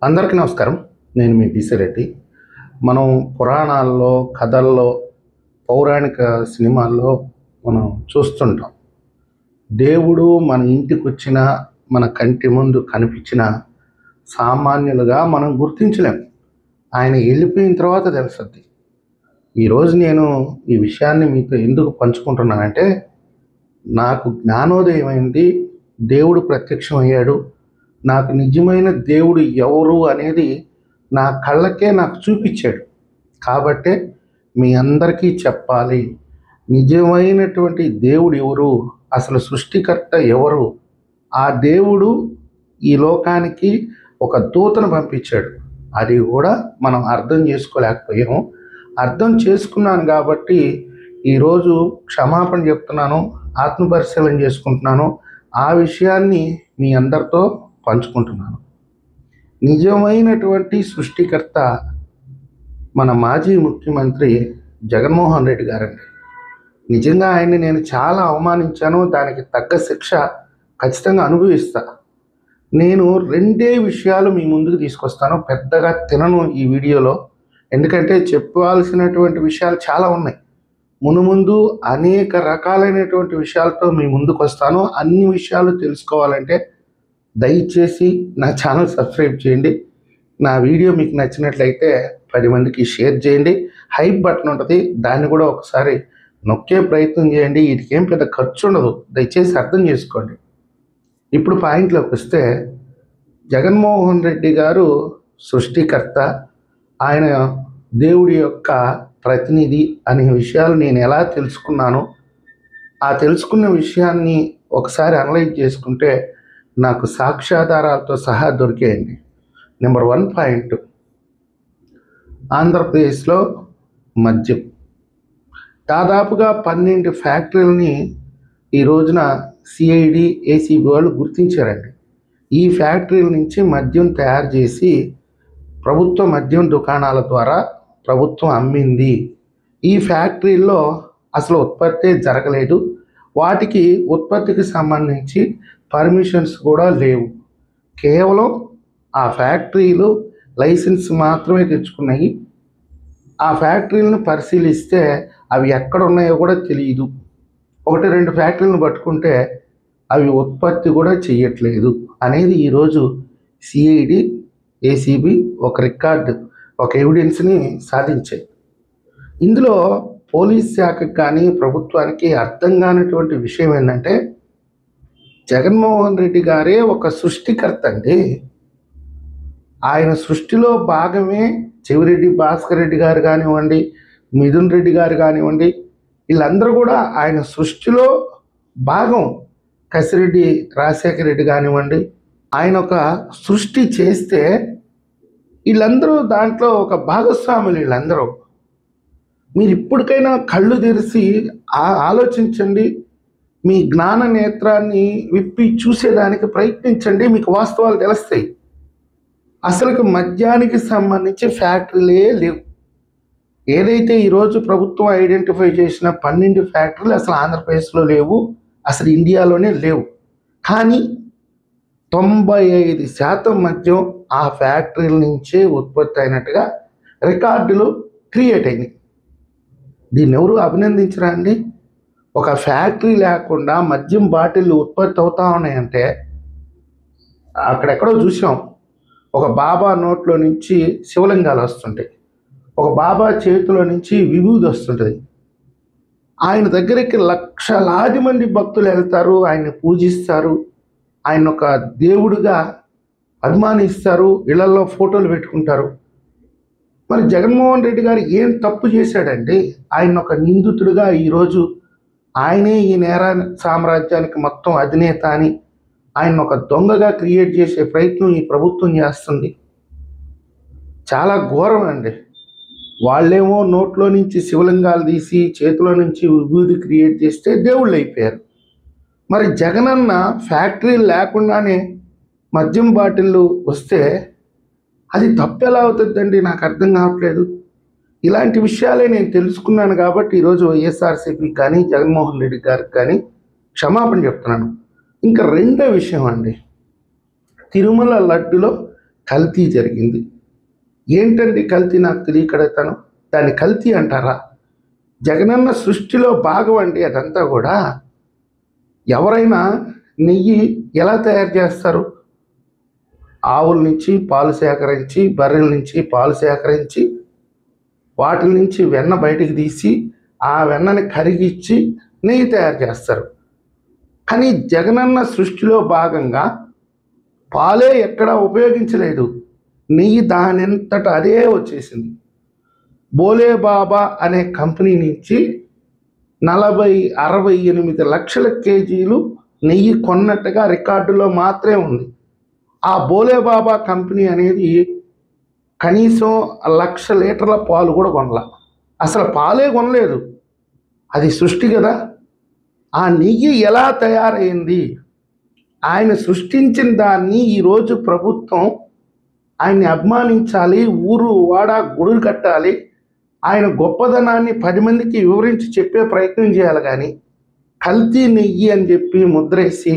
అందరికీ నమస్కారం. నేను మీ బీసీ రెడ్డి. మనం పురాణాల్లో, కథల్లో, పౌరాణిక సినిమాల్లో మనం చూస్తుంటాం. దేవుడు మన ఇంటికొచ్చినా, మన కంటి ముందు కనిపించినా సామాన్యులుగా మనం గుర్తించలేం. ఆయన వెళ్ళిపోయిన తర్వాత తెలుస్తుంది. ఈరోజు నేను ఈ విషయాన్ని మీతో ఎందుకు పంచుకుంటున్నానంటే, నాకు జ్ఞానోదయం అయింది. దేవుడు ప్రత్యక్షమయ్యాడు. నాకు నిజమైన దేవుడు ఎవరు అనేది నా కళ్ళకే నాకు చూపించాడు. కాబట్టే మీ అందరికీ చెప్పాలి. నిజమైనటువంటి దేవుడు ఎవరు, అసలు సృష్టికర్త ఎవరు, ఆ దేవుడు ఈ లోకానికి ఒక దూతను పంపించాడు. అది కూడా మనం అర్థం చేసుకోలేకపోయాము. అర్థం చేసుకున్నాను కాబట్టి ఈరోజు క్షమాపణ చెప్తున్నాను, ఆత్మపరిశీలన చేసుకుంటున్నాను. ఆ విషయాన్ని మీ అందరితో పంచుకుంటున్నాను. నిజమైనటువంటి సృష్టికర్త మన మాజీ ముఖ్యమంత్రి జగన్మోహన్ రెడ్డి గారండి. నిజంగా ఆయన్ని నేను చాలా అవమానించాను. దానికి తగ్గ శిక్ష ఖచ్చితంగా అనుభవిస్తా. నేను రెండే విషయాలు మీ ముందుకు తీసుకొస్తాను. పెద్దగా తినను ఈ వీడియోలో, ఎందుకంటే చెప్పాల్సినటువంటి విషయాలు చాలా ఉన్నాయి. మునుముందు అనేక రకాలైనటువంటి విషయాలతో మీ ముందుకు వస్తాను. అన్ని విషయాలు తెలుసుకోవాలంటే దయచేసి నా ఛానల్ సబ్స్క్రైబ్ చేయండి. నా వీడియో మీకు నచ్చినట్లయితే 10 మందికి షేర్ చేయండి. హైప్ బటన్ ఉంటుంది, దాన్ని కూడా ఒకసారి నొక్కే ప్రయత్నం చేయండి. వీటికి ఏం పెద్ద ఖర్చు ఉండదు, దయచేసి అర్థం చేసుకోండి. ఇప్పుడు పాయింట్లోకి వస్తే, జగన్మోహన్ రెడ్డి గారు సృష్టికర్త, ఆయన దేవుడి యొక్క ప్రతినిధి అనే విషయాలు నేను ఎలా తెలుసుకున్నానో, ఆ తెలుసుకున్న విషయాన్ని ఒకసారి అనలైజ్ చేసుకుంటే నాకు సాక్ష్యాధారాలతో సహా దొరికాయండి. నెంబర్ 1 పాయింట్, ఆంధ్రప్రదేశ్లో మద్యం దాదాపుగా 12 ఫ్యాక్టరీలని ఈ రోజున సిఐడి, ఏసీబీ వాళ్ళు గుర్తించారండి. ఈ ఫ్యాక్టరీల నుంచి మద్యం తయారు చేసి ప్రభుత్వ మద్యం దుకాణాల ద్వారా ప్రభుత్వం అమ్మింది. ఈ ఫ్యాక్టరీల్లో అసలు ఉత్పత్తే జరగలేదు. వాటికి ఉత్పత్తికి సంబంధించి పర్మిషన్స్ కూడా లేవు. కేవలం ఆ ఫ్యాక్టరీలు లైసెన్స్ మాత్రమే తెచ్చుకున్నాయి. ఆ ఫ్యాక్టరీలను పరిశీలిస్తే అవి ఎక్కడ ఉన్నాయో కూడా తెలియదు. 1-2 ఫ్యాక్టరీలను పట్టుకుంటే అవి ఉత్పత్తి కూడా చేయట్లేదు అనేది ఈరోజు సిఐడి, ఏసీబీ ఒక రికార్డు, ఒక ఎవిడెన్స్ని సాధించాయి. ఇందులో పోలీస్ శాఖకు కానీ ప్రభుత్వానికి అర్థం కానటువంటి విషయం ఏంటంటే, జగన్మోహన్ రెడ్డి గారే ఒక సృష్టికర్త అండి. ఆయన సృష్టిలో భాగమే చెవిరెడ్డి భాస్కర్ రెడ్డి గారు కానివ్వండి, మిథున్ రెడ్డి గారు కానివ్వండి, వీళ్ళందరూ కూడా ఆయన సృష్టిలో భాగం. కసిరెడ్డి రాజశేఖర రెడ్డి కానివ్వండి, ఆయన ఒక సృష్టి చేస్తే వీళ్ళందరూ దాంట్లో ఒక భాగస్వాములు. వీళ్ళందరూ మీరు ఇప్పటికైనా కళ్ళు తెరిచి ఆలోచించండి. మీ జ్ఞాన నేత్రాన్ని విప్పి చూసేదానికి ప్రయత్నించండి, మీకు వాస్తవాలు తెలుస్తాయి. అసలుకి మద్యానికి సంబంధించి ఫ్యాక్టరీలే లేవు. ఏదైతే ఈరోజు ప్రభుత్వం ఐడెంటిఫై చేసిన 12 ఫ్యాక్టరీలు అసలు ఆంధ్రప్రదేశ్లో లేవు, అసలు ఇండియాలోనే లేవు. కానీ 95% మద్యం ఆ ఫ్యాక్టరీల నుంచే ఉత్పత్తి అయినట్టుగా రికార్డులు క్రియేట్ అయినాయి. దీన్ని ఎవరు అభినందించరా అండి? ఒక ఫ్యాక్టరీ లేకుండా మద్యం బాటిళ్ళు ఉత్పత్తి అవుతా ఉన్నాయంటే, అక్కడెక్కడో చూసాం, ఒక బాబా నోట్లో నుంచి శివలింగాలు వస్తుంటాయి, ఒక బాబా చేతిలో నుంచి విభూది వస్తుంటుంది. ఆయన దగ్గరికి లక్షలాది మంది భక్తులు వెళ్తారు, ఆయన్ని పూజిస్తారు, ఆయన ఒక దేవుడిగా అభిమానిస్తారు, ఇళ్లలో ఫోటోలు పెట్టుకుంటారు. మరి జగన్మోహన్ రెడ్డి గారు ఏం తప్పు చేశాడండి? ఆయన ఒక నిందితుడిగా ఈరోజు ఆయనే ఈ నేర సామ్రాజ్యానికి మొత్తం అధినేత అని ఆయన ఒక దొంగగా క్రియేట్ చేసే ప్రయత్నం ఈ ప్రభుత్వం చేస్తుంది. చాలా ఘోరం అండి. వాళ్ళేమో నోట్లో నుంచి శివలింగాలు తీసి చేతిలో నుంచి విభూది క్రియేట్ చేస్తే దేవుళ్ళు అయిపోయారు. మరి జగనన్న ఫ్యాక్టరీ లేకుండానే మద్యం బాటిళ్ళు వస్తే అది తప్పు ఎలా అవుతుందండి? నాకు అర్థం కావట్లేదు. ఇలాంటి విషయాలే నేను తెలుసుకున్నాను కాబట్టి ఈరోజు వైఎస్ఆర్సీపీ కానీ జగన్మోహన్ రెడ్డి గారికి కానీ క్షమాపణ చెప్తున్నాను. ఇంకా రెండో విషయం అండి, తిరుమల లడ్డులో కల్తీ జరిగింది. ఏంటండి కల్తీ? నాకు తెలియకడతాను. దాన్ని కల్తీ అంటారా? జగనన్న సృష్టిలో భాగం అండి అదంతా కూడా. ఎవరైనా నెయ్యి ఎలా తయారు చేస్తారు? ఆవుల నుంచి పాలు సేకరించి, బర్రెల నుంచి పాలు సేకరించి, వాటి నుంచి వెన్న బయటికి తీసి ఆ వెన్నని కరిగించి నెయ్యి తయారు చేస్తారు. కానీ జగనన్న సృష్టిలో భాగంగా పాలే ఎక్కడా ఉపయోగించలేదు. నెయ్యి దానంతట అదే వచ్చేసింది. బోలే బాబా అనే కంపెనీ నుంచి 68 లక్షల కేజీలు నెయ్యి కొన్నట్టుగా రికార్డులో మాత్రమే ఉంది. ఆ బోలే బాబా కంపెనీ అనేది కనీసం 1,00,000 లీటర్ల పాలు కూడా కొనల. అసలు పాలే కొనలేదు. అది సృష్టి కదా. ఆ నెయ్యి ఎలా తయారైంది? ఆయన సృష్టించిన దాన్ని ఈరోజు ప్రభుత్వం ఆయన్ని అభిమానించాలి, ఊరు వాడ గుడులు కట్టాలి, ఆయన గొప్పదనాన్ని 10 మందికి వివరించి చెప్పే ప్రయత్నం చేయాలి. కానీ కల్తీ నెయ్యి అని చెప్పి ముద్రేసి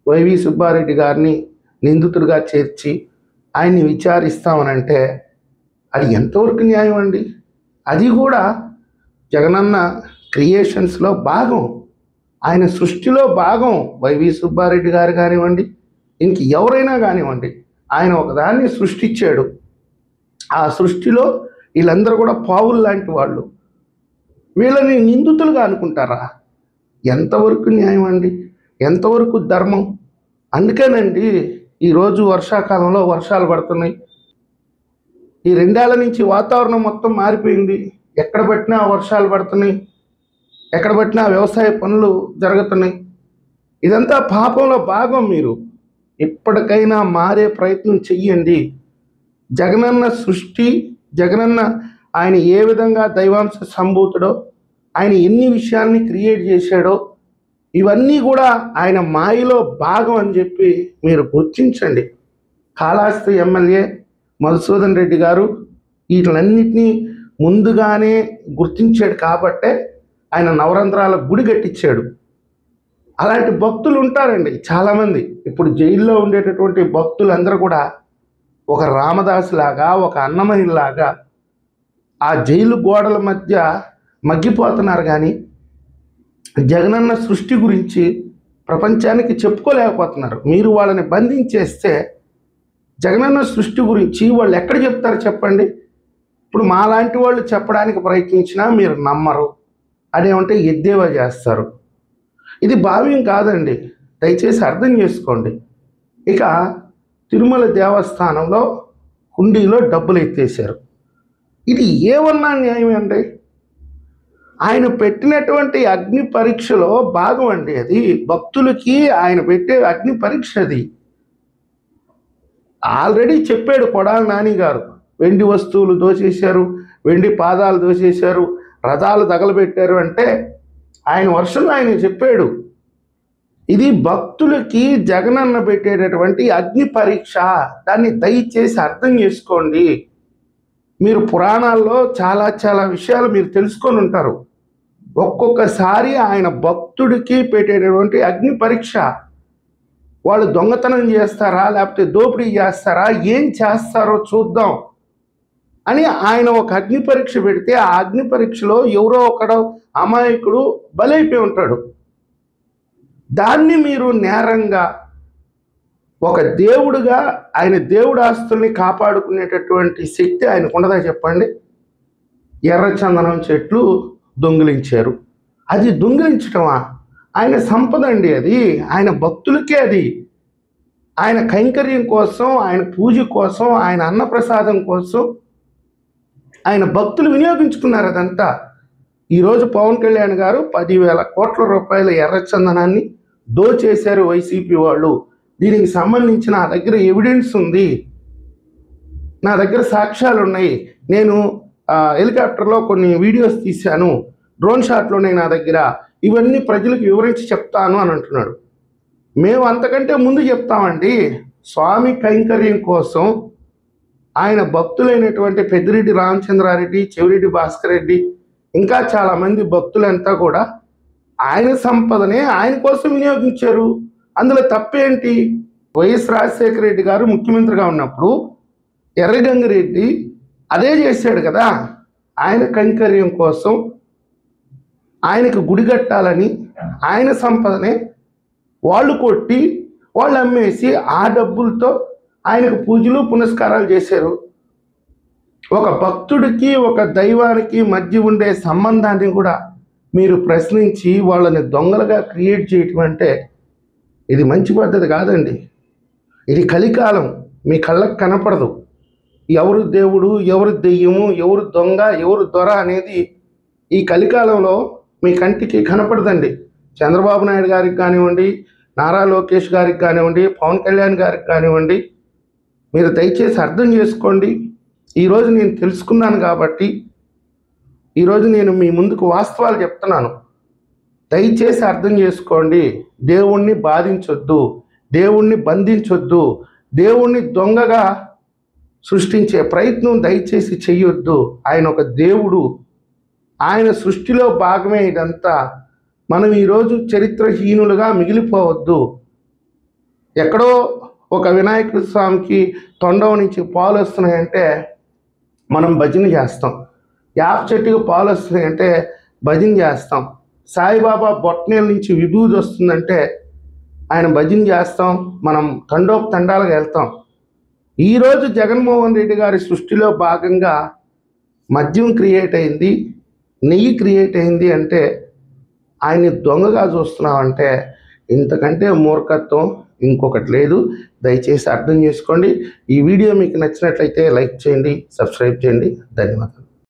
వైవి సుబ్బారెడ్డి గారిని నిందితుడిగా చేర్చి ఆయన్ని విచారిస్తామనంటే అది ఎంతవరకు న్యాయం అండి? అది కూడా జగనన్న క్రియేషన్స్లో భాగం, ఆయన సృష్టిలో భాగం. వైవి సుబ్బారెడ్డి గారు కానివ్వండి, ఇంక ఎవరైనా కానివ్వండి, ఆయన ఒకదాన్ని సృష్టించాడు. ఆ సృష్టిలో వీళ్ళందరూ కూడా పావులు లాంటి వాళ్ళు. వీళ్ళని నిందితులుగా అనుకుంటారా? ఎంతవరకు న్యాయం అండి? ఎంతవరకు ధర్మం? అందుకేనండి ఈరోజు వర్షాకాలంలో వర్షాలు పడుతున్నాయి. ఈ 2 ఏళ్ల నుంచి వాతావరణం మొత్తం మారిపోయింది. ఎక్కడ పట్టినా వర్షాలు పడుతున్నాయి, ఎక్కడ పట్టినా వ్యవసాయ పనులు జరుగుతున్నాయి. ఇదంతా పాపంలో భాగం. మీరు ఇప్పటికైనా మారే ప్రయత్నం చెయ్యండి. జగనన్న సృష్టి, జగనన్న ఆయన ఏ విధంగా దైవాంశ సంభూతుడో, ఆయన ఎన్ని విషయాల్ని క్రియేట్ చేశాడో, ఇవన్నీ కూడా ఆయన మాయలో భాగం అని చెప్పి మీరు గుర్తించండి. కాళహస్తి ఎమ్మెల్యే మధుసూదన్ రెడ్డి గారు వీటిలన్నింటినీ ముందుగానే గుర్తించాడు కాబట్టే ఆయన నవరంధ్రాల గుడి కట్టించాడు. అలాంటి భక్తులు ఉంటారండి చాలామంది. ఇప్పుడు జైల్లో ఉండేటటువంటి భక్తులందరూ కూడా ఒక రామదాసు లాగా, ఒక అన్నమయ్య లాగా ఆ జైలు గోడల మధ్య మగ్గిపోతున్నారు. కానీ జగనన్న సృష్టి గురించి ప్రపంచానికి చెప్పుకోలేకపోతున్నారు. మీరు వాళ్ళని బంధించేస్తే జగనన్న సృష్టి గురించి వాళ్ళు ఎక్కడ చెప్తారు చెప్పండి? ఇప్పుడు మాలాంటి వాళ్ళు చెప్పడానికి ప్రయత్నించినా మీరు నమ్మరు, అదేమంటే ఎద్దేవా చేస్తారు. ఇది భావ్యం కాదండి, దయచేసి అర్థం చేసుకోండి. ఇక తిరుమల దేవస్థానంలో హుండీలో డబ్బులు ఎత్తేసారు. ఇది ఏమన్నా న్యాయం అండి? ఆయన పెట్టినటువంటి అగ్ని పరీక్షలో భాగం అండి అది. భక్తులకి ఆయన పెట్టే అగ్ని పరీక్ష అది. ఆల్రెడీ చెప్పాడు కొడాలి నాని గారు, వెండి వస్తువులు దోచేశారు, వెండి పాదాలు దోచేశారు, రథాలు తగలబెట్టారు అంటే ఆయన వర్షంలో ఆయన చెప్పాడు. ఇది భక్తులకి జగనన్న పెట్టేటటువంటి అగ్ని పరీక్ష. దాన్ని దయచేసి అర్థం చేసుకోండి. మీరు పురాణాల్లో చాలా చాలా విషయాలు మీరు తెలుసుకొని ఉంటారు. ఒక్కొక్కసారి ఆయన భక్తుడికి పెట్టేటటువంటి అగ్ని పరీక్ష. వాళ్ళు దొంగతనం చేస్తారా, లేకపోతే దోపిడీ చేస్తారా, ఏం చేస్తారో చూద్దాం అని ఆయన ఒక అగ్ని పరీక్ష పెడితే ఆ అగ్ని పరీక్షలో ఎవరో ఒకడు అమాయకుడు బలైపోయి ఉంటాడు. దాన్ని మీరు నేరంగా ఒక దేవుడుగా, ఆయన దేవుడు ఆస్తుల్ని కాపాడుకునేటటువంటి శక్తి ఆయనకు ఉండదా చెప్పండి? ఎర్రచందనం చెట్లు దొంగిలించారు. అది దొంగిలించటమా? ఆయన సంపద అండి అది. ఆయన భక్తులకే అది. ఆయన కైంకర్యం కోసం, ఆయన పూజ కోసం, ఆయన అన్నప్రసాదం కోసం ఆయన భక్తులు వినియోగించుకున్నారు అదంతా. ఈరోజు పవన్ కళ్యాణ్ గారు 10,000 కోట్ల రూపాయల ఎర్రచందనాన్ని దోచేశారు వైసీపీ వాళ్ళు. దీనికి సంబంధించి నా దగ్గర ఎవిడెన్స్ ఉంది, నా దగ్గర సాక్ష్యాలు ఉన్నాయి. నేను హెలికాప్టర్లో కొన్ని వీడియోస్ తీశాను, డ్రోన్ షాట్లు ఉన్నాయి నా దగ్గర, ఇవన్నీ ప్రజలకు వివరించి చెప్తాను అని అంటున్నాడు. మేము అంతకంటే ముందు చెప్తామండి. స్వామి కైంకర్యం కోసం ఆయన భక్తులైనటువంటి పెద్దిరెడ్డి రామచంద్రారెడ్డి, చెవిరెడ్డి భాస్కర్ రెడ్డి, ఇంకా చాలామంది భక్తులంతా కూడా ఆయన సంపదనే ఆయన కోసం వినియోగించారు. అందులో తప్పేంటి? వైఎస్ రాజశేఖర రెడ్డి గారు ముఖ్యమంత్రిగా ఉన్నప్పుడు ఎర్రగంగిరెడ్డి అదే చేశాడు కదా. ఆయన కైంకర్యం కోసం ఆయనకు గుడి కట్టాలని ఆయన సంపదనే వాళ్ళు కొట్టి వాళ్ళు అమ్మేసి ఆ డబ్బులతో ఆయనకు పూజలు పునస్కారాలు చేశారు. ఒక భక్తుడికి ఒక దైవానికి మధ్య ఉండే సంబంధాన్ని కూడా మీరు ప్రశ్నించి వాళ్ళని దొంగలుగా క్రియేట్ చేయటం అంటే ఇది మంచి పద్ధతి కాదండి. ఇది కలికాలం, మీ కళ్ళకు కనపడదు. ఎవరు దేవుడు, ఎవరు దెయ్యము, ఎవరు దొంగ, ఎవరు దొర అనేది ఈ కలికాలంలో మీ కంటికి కనపడదండి. చంద్రబాబు నాయుడు గారికి కానివ్వండి, నారా లోకేష్ గారికి కానివ్వండి, పవన్ కళ్యాణ్ గారికి కానివ్వండి, మీరు దయచేసి అర్థం చేసుకోండి. ఈరోజు నేను తెలుసుకున్నాను కాబట్టి ఈరోజు నేను మీ ముందుకు వాస్తవాలు చెప్తున్నాను. దయచేసి అర్థం చేసుకోండి. దేవుణ్ణి బాధించొద్దు, దేవుణ్ణి బంధించొద్దు, దేవుణ్ణి దొంగగా సృష్టించే ప్రయత్నం దయచేసి చెయ్యొద్దు. ఆయన ఒక దేవుడు, ఆయన సృష్టిలో భాగమే ఇదంతా. మనం ఈరోజు చరిత్రహీనులుగా మిగిలిపోవద్దు. ఎక్కడో ఒక వినాయకుడి స్వామికి తొండం నుంచి పాలు వస్తున్నాయంటే మనం భజన చేస్తాం. యాప చెట్టుకు పాలు వస్తున్నాయంటే భజన చేస్తాం. సాయిబాబా బొట్టనేల నుంచి విభూది వస్తుందంటే ఆయన భజన చేస్తాం. మనం తండోపతండాలుగా వెళ్తాం. ఈరోజు జగన్మోహన్ రెడ్డి గారి సృష్టిలో భాగంగా మద్యం క్రియేట్ అయింది, నెయ్యి క్రియేట్ అయింది అంటే ఆయన్ని దొంగగా చూస్తున్నామంటే ఇంతకంటే మూర్ఖత్వం ఇంకొకటి లేదు. దయచేసి అర్థం చేసుకోండి. ఈ వీడియో మీకు నచ్చినట్లయితే లైక్ చేయండి, సబ్స్క్రైబ్ చేయండి. ధన్యవాదాలు.